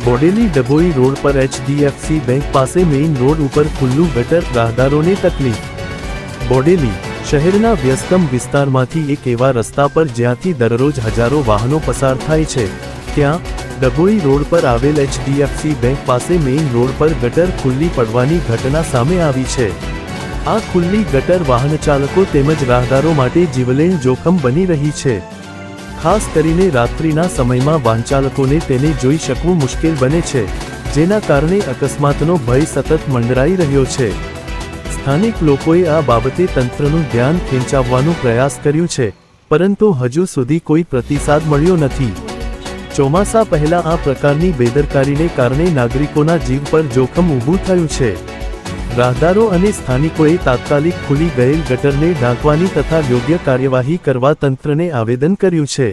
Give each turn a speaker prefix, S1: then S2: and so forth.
S1: Bodeli Dabhoi road પર HDFC bank પાસે main road ઉપર ખુલ્લું ગટર, રાહદારોને તકલીફ। બોડેલી શહેરના વ્યસ્તમ વિસ્તારમાંથી એક એવા રસ્તા પર જ્યાંથી દરરોજ હજારો વાહનો પસાર થાય છે, ત્યાં ડભોઈ રોડ પર આવેલ HDFC બેંક પાસે મેઇન રોડ પર ગટર ખુલ્લી પડવાની ઘટના સામે આવી છે। આ ખુલ્લી ગટર વાહન ચાલકો તેમજ રાહદારો માટે જીવલેણ જોખમ બની રહી છે। ખાસ કરીને રાત્રિના સમયમાં વાહનચાલકોને તેને જોઈ શકવું મુશ્કેલ બને છે, જેના કારણે અકસ્માતનો ભય સતત મંડરાઈ રહ્યો છે। સ્થાનિક લોકોએ આ બાબતે તંત્રનું ધ્યાન ખેંચાવવાનો પ્રયાસ કર્યો છે, પરંતુ હજુ સુધી કોઈ પ્રતિસાદ મળ્યો નથી। ચોમાસા પહેલા આ પ્રકારની બેદરકારીને કારણે નાગરિકોના જીવ પર જોખમ ઊભું થયું છે। રાહદારો અને સ્થાનિકોએ તાત્કાલિક ખુલી ગયેલ ગટરને ઢાંકવાની તથા યોગ્ય કાર્યવાહી કરવા તંત્રને આવેદન કર્યું છે।